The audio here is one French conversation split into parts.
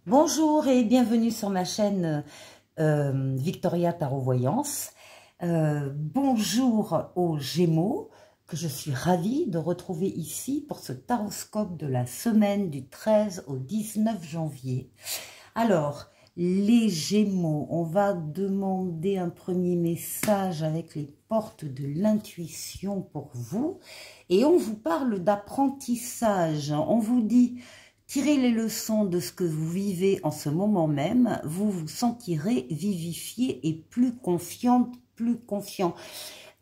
Bonjour et bienvenue sur ma chaîne Victoria Tarot Voyance. Bonjour aux Gémeaux que je suis ravie de retrouver ici pour ce taroscope de la semaine du 13 au 19 janvier. Alors, les Gémeaux, on va demander un premier message avec les portes de l'intuition pour vous. Et on vous parle d'apprentissage. On vous dit... tirez les leçons de ce que vous vivez en ce moment même, vous vous sentirez vivifié et plus confiante, plus confiant.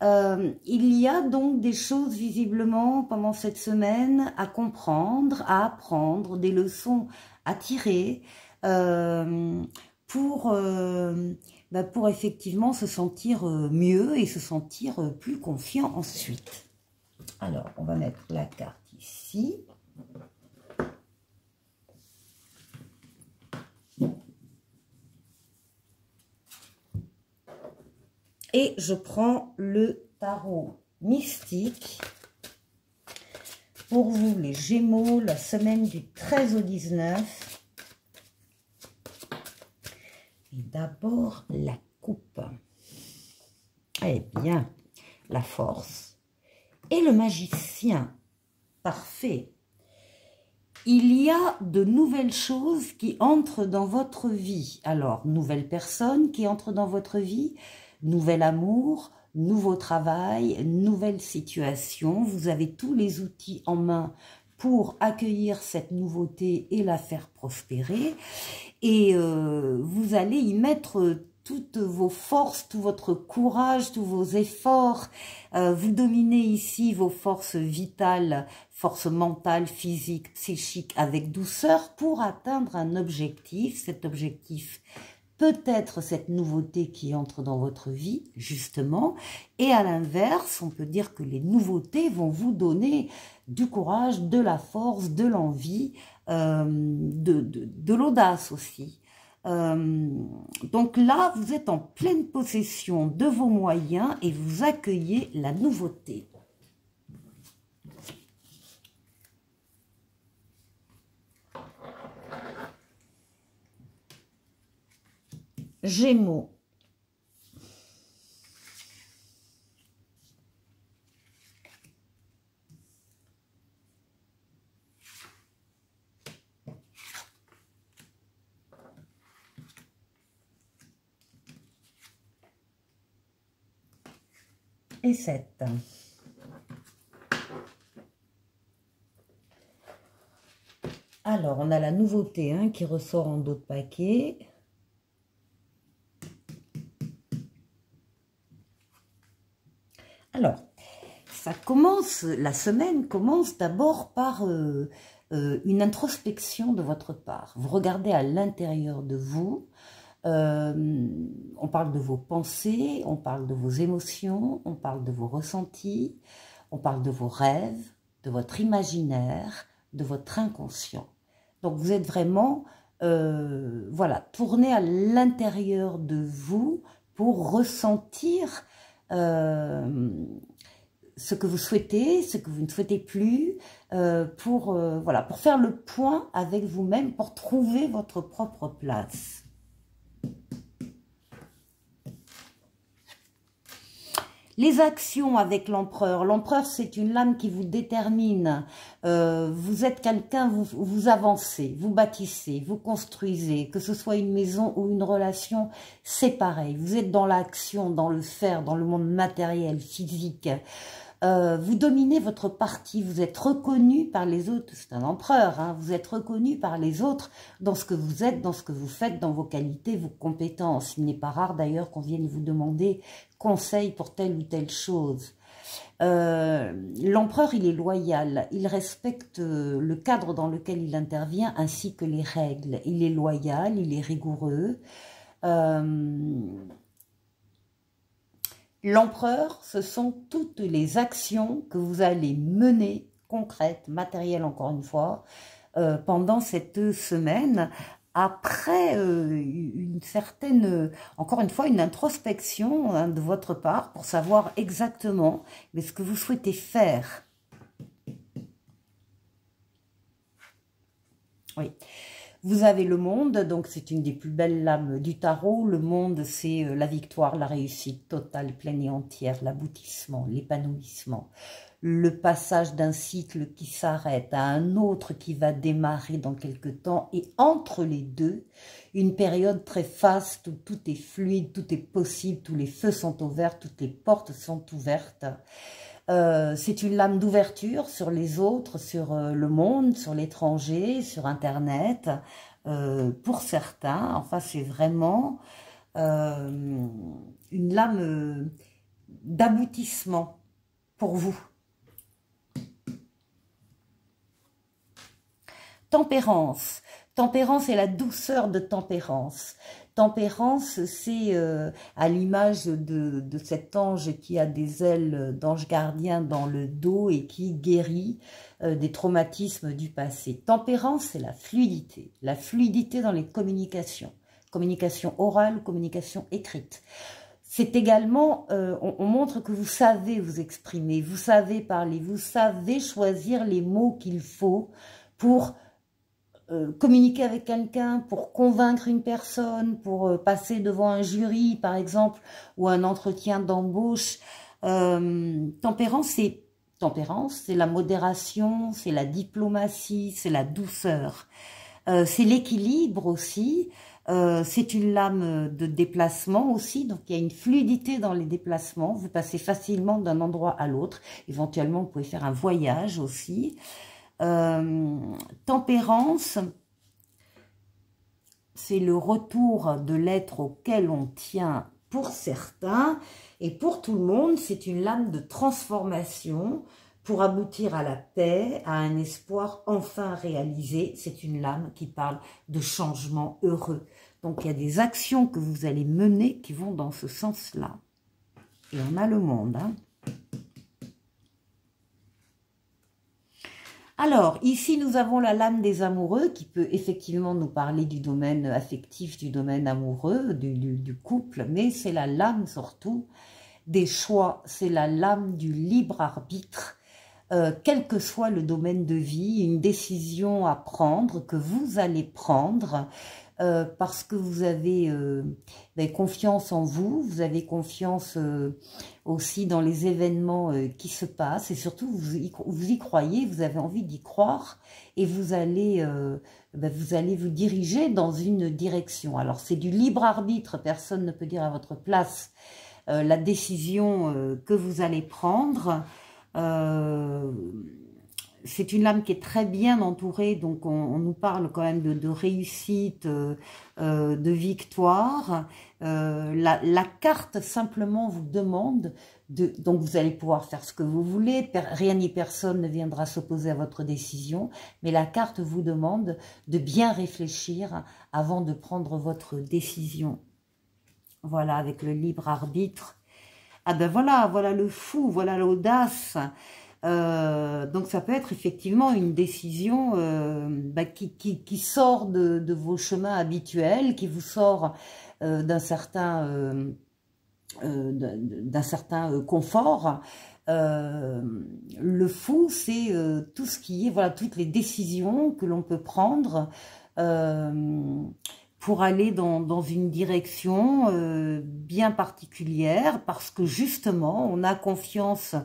Il y a donc des choses visiblement pendant cette semaine à comprendre, à apprendre, des leçons à tirer pour effectivement se sentir mieux et se sentir plus confiant ensuite. Alors, on va mettre la carte ici. Et je prends le tarot mystique pour vous, les Gémeaux, la semaine du 13 au 19. Et d'abord, la coupe. Eh bien, la force et le magicien. Parfait. Il y a de nouvelles choses qui entrent dans votre vie. Alors, nouvelles personnes qui entrent dans votre vie, nouvel amour, nouveau travail, nouvelle situation. Vous avez tous les outils en main pour accueillir cette nouveauté et la faire prospérer. Et vous allez y mettre toutes vos forces, tout votre courage, tous vos efforts. Vous dominez ici vos forces vitales, forces mentales, physiques, psychiques avec douceur pour atteindre un objectif. Cet objectif peut-être cette nouveauté qui entre dans votre vie, justement. Et à l'inverse, on peut dire que les nouveautés vont vous donner du courage, de la force, de l'envie, de l'audace aussi. Donc là, vous êtes en pleine possession de vos moyens et vous accueillez la nouveauté. Gémeaux. Et 7. Alors, on a la nouveauté qui ressort en dos de paquet. Alors, ça commence, la semaine commence d'abord par une introspection de votre part. Vous regardez à l'intérieur de vous. On parle de vos pensées, on parle de vos émotions, on parle de vos ressentis, on parle de vos rêves, de votre imaginaire, de votre inconscient. Donc vous êtes vraiment, voilà, tourné à l'intérieur de vous pour ressentir ce que vous souhaitez, ce que vous ne souhaitez plus, voilà, pour faire le point avec vous-même, pour trouver votre propre place. Les actions avec l'empereur. L'empereur, c'est une lame qui vous détermine. Vous êtes quelqu'un, vous avancez, vous bâtissez, vous construisez. Que ce soit une maison ou une relation, c'est pareil. Vous êtes dans l'action, dans le faire, dans le monde matériel, physique. Vous dominez votre partie, vous êtes reconnu par les autres, c'est un empereur, vous êtes reconnu par les autres dans ce que vous êtes, dans ce que vous faites, dans vos qualités, vos compétences. Il n'est pas rare d'ailleurs qu'on vienne vous demander conseil pour telle ou telle chose. L'empereur, il est loyal, il respecte le cadre dans lequel il intervient ainsi que les règles. Il est loyal, il est rigoureux. L'empereur, ce sont toutes les actions que vous allez mener, concrètes, matérielles encore une fois, pendant cette semaine, après une certaine, encore une fois, une introspection de votre part pour savoir exactement ce que vous souhaitez faire. Oui. Vous avez le monde, donc c'est une des plus belles lames du tarot. Le monde, c'est la victoire, la réussite totale, pleine et entière, l'aboutissement, l'épanouissement. Le passage d'un cycle qui s'arrête à un autre qui va démarrer dans quelque temps. Et entre les deux, une période très faste où tout est fluide, tout est possible, tous les feux sont ouverts, toutes les portes sont ouvertes. C'est une lame d'ouverture sur les autres, sur le monde, sur l'étranger, sur Internet, pour certains. Enfin, c'est vraiment une lame d'aboutissement pour vous. Tempérance. Tempérance est la douceur de tempérance. Tempérance, c'est à l'image de cet ange qui a des ailes d'ange gardien dans le dos et qui guérit des traumatismes du passé. Tempérance, c'est la fluidité dans les communications. Communication orale, communication écrite. C'est également, on montre que vous savez vous exprimer, vous savez parler, vous savez choisir les mots qu'il faut pour communiquer avec quelqu'un, pour convaincre une personne, pour passer devant un jury, par exemple, ou un entretien d'embauche. Tempérance, c'est la modération, c'est la diplomatie, c'est la douceur. C'est l'équilibre aussi. C'est une lame de déplacement aussi, donc il y a une fluidité dans les déplacements. Vous passez facilement d'un endroit à l'autre. Éventuellement, vous pouvez faire un voyage aussi. Tempérance, c'est le retour de l'être auquel on tient pour certains, et pour tout le monde, c'est une lame de transformation pour aboutir à la paix, à un espoir enfin réalisé. C'est une lame qui parle de changement heureux. Donc il y a des actions que vous allez mener qui vont dans ce sens-là. Et on a le monde, hein. Alors, ici, nous avons la lame des amoureux qui peut effectivement nous parler du domaine affectif, du domaine amoureux, du couple, mais c'est la lame surtout des choix, c'est la lame du libre arbitre, quel que soit le domaine de vie, une décision à prendre, que vous allez prendre, parce que vous avez confiance en vous, vous avez confiance aussi dans les événements qui se passent, et surtout vous y croyez, vous avez envie d'y croire, et vous allez vous diriger dans une direction. Alors c'est du libre arbitre, personne ne peut dire à votre place la décision que vous allez prendre. C'est une lame qui est très bien entourée, donc on nous parle quand même de réussite, de victoire. La carte simplement vous demande, donc vous allez pouvoir faire ce que vous voulez, rien ni personne ne viendra s'opposer à votre décision, mais la carte vous demande de bien réfléchir avant de prendre votre décision. Voilà, avec le libre arbitre. Ah ben voilà le fou, voilà l'audace. Donc ça peut être effectivement une décision qui sort de vos chemins habituels, qui vous sort d'un certain confort. Le fou, c'est tout ce qui est, voilà, toutes les décisions que l'on peut prendre pour aller dans une direction bien particulière, parce que justement, on a confiance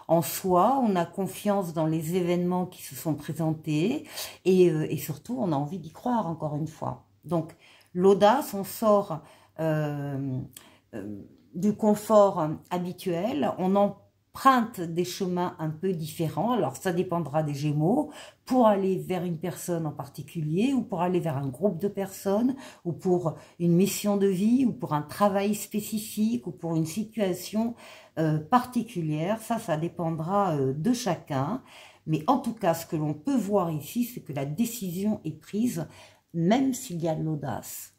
en soi, on a confiance dans les événements qui se sont présentés, et surtout, on a envie d'y croire, encore une fois. Donc, l'audace, on sort du confort habituel, on emprunte des chemins un peu différents. Alors, ça dépendra des Gémeaux, pour aller vers une personne en particulier, ou pour aller vers un groupe de personnes, ou pour une mission de vie, ou pour un travail spécifique, ou pour une situation particulière. Ça dépendra de chacun. Mais en tout cas, ce que l'on peut voir ici, c'est que la décision est prise, même s'il y a de l'audace.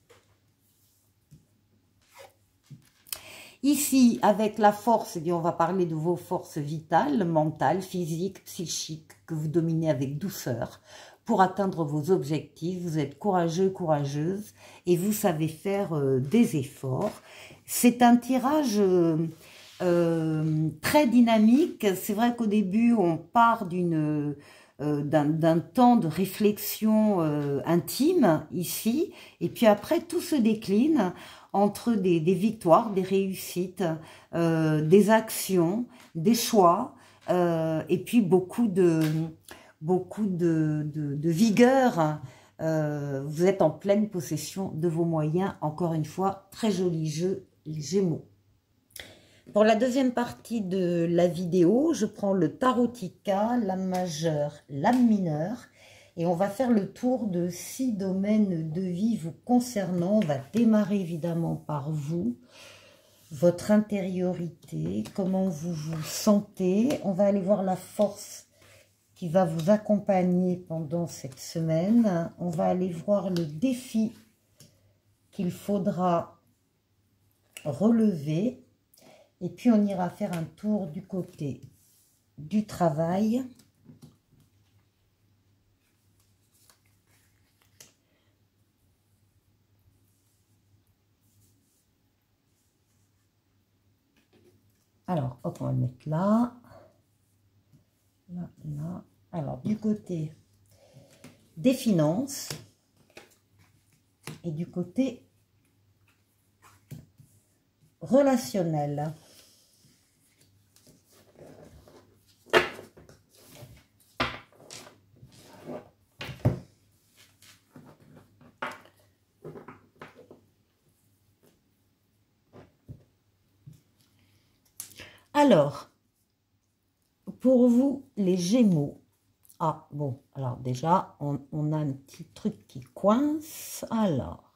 Ici, avec la force, eh bien, on va parler de vos forces vitales, mentales, physiques, psychiques, que vous dominez avec douceur pour atteindre vos objectifs. Vous êtes courageux, courageuse, et vous savez faire des efforts. C'est un tirage très dynamique. C'est vrai qu'au début, on part d'une d'un temps de réflexion intime ici, et puis après tout se décline entre des victoires, des réussites, des actions, des choix, et puis beaucoup de vigueur. Vous êtes en pleine possession de vos moyens. Encore une fois, très joli jeu, les Gémeaux. Pour la deuxième partie de la vidéo, je prends le tarotica, l'âme majeure, l'âme mineure, et on va faire le tour de 6 domaines de vie vous concernant. On va démarrer évidemment par vous, votre intériorité, comment vous vous sentez. On va aller voir la force qui va vous accompagner pendant cette semaine. On va aller voir le défi qu'il faudra relever. Et puis, on ira faire un tour du côté du travail. Alors, hop, on va le mettre là. Là, là. Alors, du côté des finances et du côté relationnel. Alors, pour vous, les Gémeaux. Ah, bon, alors déjà, on a un petit truc qui coince. Alors,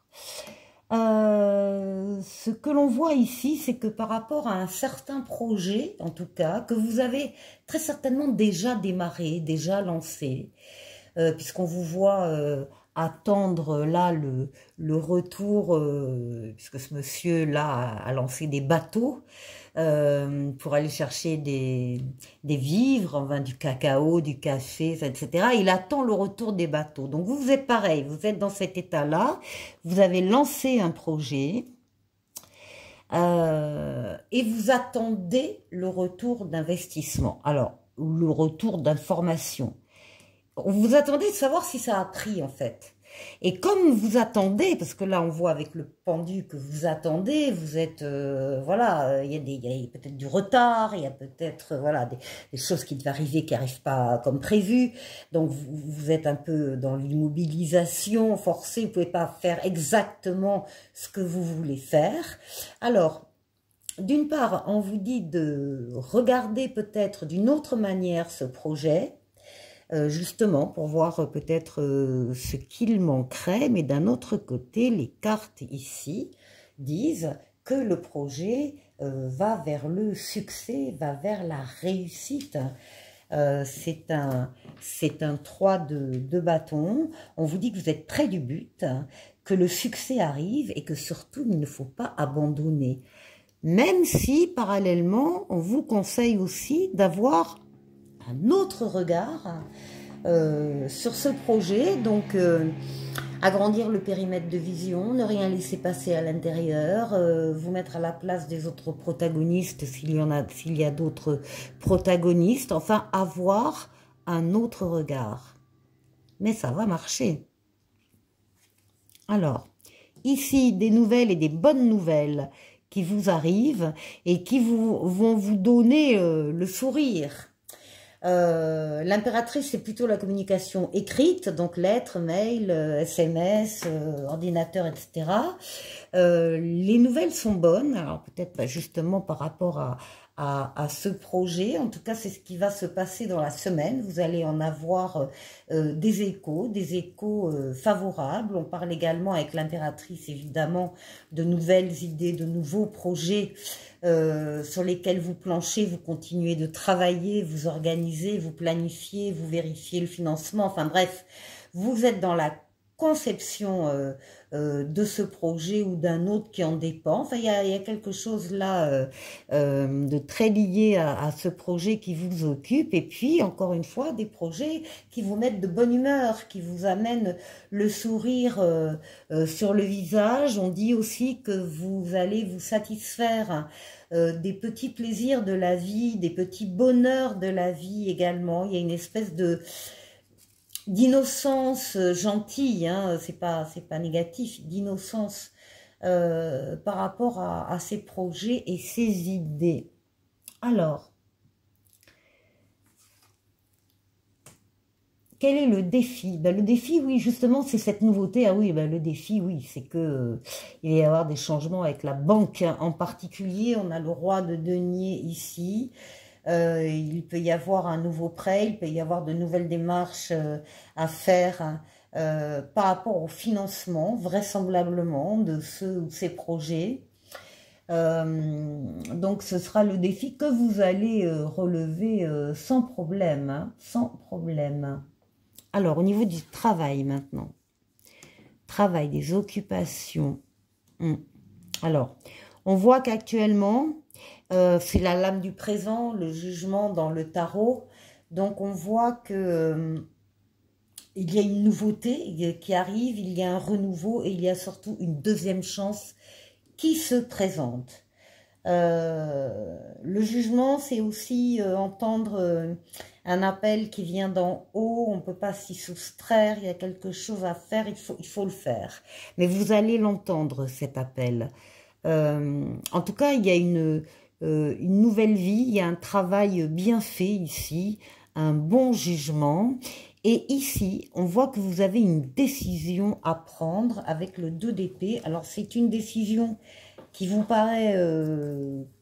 ce que l'on voit ici, c'est que par rapport à un certain projet, en tout cas, que vous avez très certainement déjà démarré, déjà lancé, puisqu'on vous voit attendre là le retour, puisque ce monsieur-là a lancé des bateaux pour aller chercher des vivres, enfin, du cacao, du café, etc. Il attend le retour des bateaux. Donc vous êtes pareil, vous êtes dans cet état-là, vous avez lancé un projet et vous attendez le retour d'investissement. Alors, le retour d'information. Vous attendez de savoir si ça a pris, en fait. Et comme vous attendez, parce que là, on voit avec le pendu que vous attendez, vous êtes, voilà, il y a peut-être du retard, il y a peut-être, voilà, des choses qui devaient arriver, qui n'arrivent pas comme prévu. Donc, vous êtes un peu dans l'immobilisation forcée, vous ne pouvez pas faire exactement ce que vous voulez faire. Alors, d'une part, on vous dit de regarder peut-être d'une autre manière ce projet, justement pour voir peut-être ce qu'il manquerait, mais d'un autre côté, les cartes ici disent que le projet va vers le succès, va vers la réussite. C'est un 3 de bâton. On vous dit que vous êtes près du but, que le succès arrive et que surtout, il ne faut pas abandonner. Même si, parallèlement, on vous conseille aussi d'avoir un autre regard sur ce projet, donc agrandir le périmètre de vision, ne rien laisser passer à l'intérieur, vous mettre à la place des autres protagonistes s'il y a d'autres protagonistes, enfin avoir un autre regard. Mais ça va marcher. Alors, ici, des nouvelles et des bonnes nouvelles qui vous arrivent et qui vont vous donner le sourire. L'impératrice, c'est plutôt la communication écrite, donc lettres, mails, SMS, ordinateur, etc. Les nouvelles sont bonnes, alors peut-être pas justement par rapport à ce projet. En tout cas, c'est ce qui va se passer dans la semaine. Vous allez en avoir des échos favorables. On parle également avec l'impératrice, évidemment, de nouvelles idées, de nouveaux projets sur lesquels vous planchez, vous continuez de travailler, vous organisez, vous planifiez, vous vérifiez le financement. Enfin bref, vous êtes dans la conception de ce projet ou d'un autre qui en dépend. Enfin, il y a quelque chose là de très lié à ce projet qui vous occupe. Et puis, encore une fois, des projets qui vous mettent de bonne humeur, qui vous amènent le sourire sur le visage. On dit aussi que vous allez vous satisfaire des petits plaisirs de la vie, des petits bonheurs de la vie également. Il y a une espèce de d'innocence gentille, hein, c'est pas négatif, d'innocence par rapport à ses projets et ses idées. Alors, quel est le défi? Ben, le défi, oui, justement, c'est cette nouveauté. Ah oui, ben, le défi, oui, c'est que il va y avoir des changements avec la banque en particulier. On a le roi de denier ici. Il peut y avoir un nouveau prêt, il peut y avoir de nouvelles démarches à faire par rapport au financement, vraisemblablement, de ceux ou ces projets. Donc, ce sera le défi que vous allez relever sans problème, hein, sans problème. Alors, au niveau du travail maintenant. Travail, des occupations. Alors, on voit qu'actuellement, c'est la lame du présent, le jugement dans le tarot. Donc, on voit que il y a une nouveauté qui arrive, il y a un renouveau et il y a surtout une deuxième chance qui se présente. Le jugement, c'est aussi entendre un appel qui vient d'en haut, on ne peut pas s'y soustraire, il y a quelque chose à faire, il faut le faire. Mais vous allez l'entendre, cet appel. En tout cas, il y a une nouvelle vie, il y a un travail bien fait ici, un bon jugement. Et ici, on voit que vous avez une décision à prendre avec le 2 d'épée. Alors, c'est une décision qui vous paraît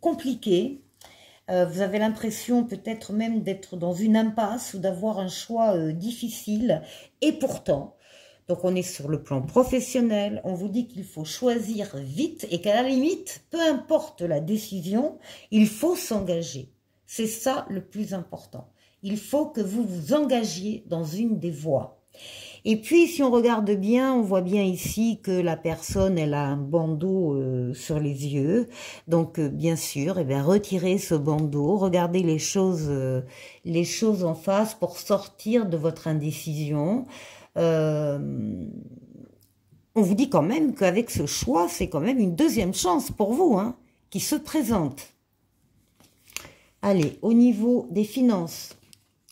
compliquée. Vous avez l'impression peut-être même d'être dans une impasse ou d'avoir un choix difficile. Et pourtant, donc on est sur le plan professionnel, on vous dit qu'il faut choisir vite et qu'à la limite, peu importe la décision, il faut s'engager. C'est ça le plus important. Il faut que vous vous engagiez dans une des voies. Et puis, si on regarde bien, on voit bien ici que la personne, elle a un bandeau sur les yeux. Donc, bien sûr, eh bien, retirez ce bandeau, regardez les choses en face pour sortir de votre indécision. On vous dit quand même qu'avec ce choix, c'est quand même une deuxième chance pour vous, hein, qui se présente. Allez, au niveau des finances,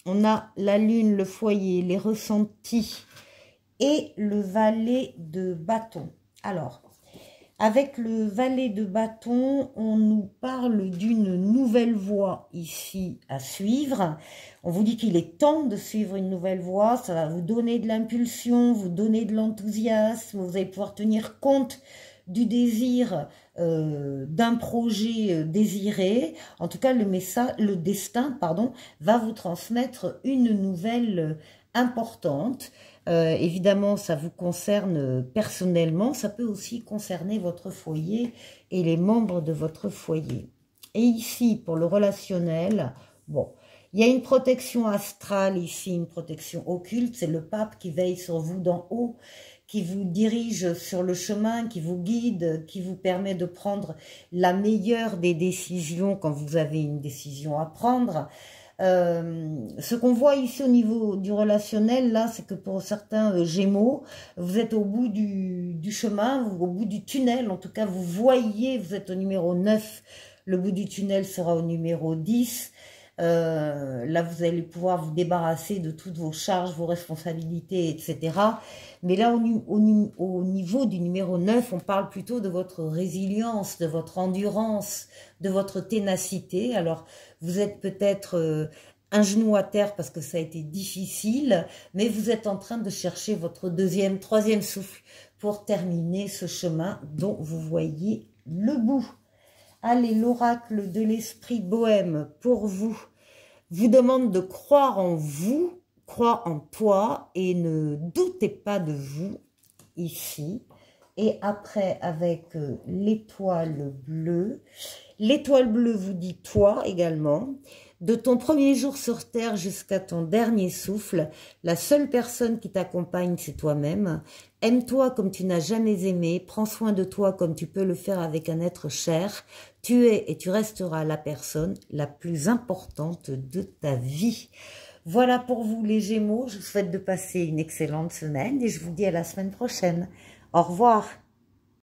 on a la lune, le foyer, les ressentis et le valet de bâton. Alors, avec le valet de bâton, on nous parle d'une nouvelle voie ici à suivre. On vous dit qu'il est temps de suivre une nouvelle voie. Ça va vous donner de l'impulsion, vous donner de l'enthousiasme. Vous allez pouvoir tenir compte du désir d'un projet désiré. En tout cas, le destin, va vous transmettre une nouvelle importante. Évidemment, ça vous concerne personnellement. Ça peut aussi concerner votre foyer et les membres de votre foyer. Et ici, pour le relationnel, bon, il y a une protection astrale ici, une protection occulte. C'est le pape qui veille sur vous d'en haut, qui vous dirige sur le chemin, qui vous guide, qui vous permet de prendre la meilleure des décisions quand vous avez une décision à prendre. Ce qu'on voit ici au niveau du relationnel, là, c'est que pour certains Gémeaux, vous êtes au bout du chemin, au bout du tunnel. En tout cas, vous voyez, vous êtes au numéro 9, le bout du tunnel sera au numéro 10. Là, vous allez pouvoir vous débarrasser de toutes vos charges, vos responsabilités, etc. Mais là, au niveau du numéro 9, on parle plutôt de votre résilience, de votre endurance, de votre ténacité. Alors, vous êtes peut-être un genou à terre parce que ça a été difficile, mais vous êtes en train de chercher votre deuxième, troisième souffle pour terminer ce chemin dont vous voyez le bout. Allez, l'oracle de l'esprit bohème pour vous demande de croire en vous, croire en toi et ne doutez pas de vous ici. Et après, avec l'étoile bleue vous dit toi également. De ton premier jour sur terre jusqu'à ton dernier souffle, la seule personne qui t'accompagne, c'est toi-même. Aime-toi comme tu n'as jamais aimé, prends soin de toi comme tu peux le faire avec un être cher. Tu es et tu resteras la personne la plus importante de ta vie. Voilà pour vous les Gémeaux, je vous souhaite de passer une excellente semaine et je vous dis à la semaine prochaine. Au revoir.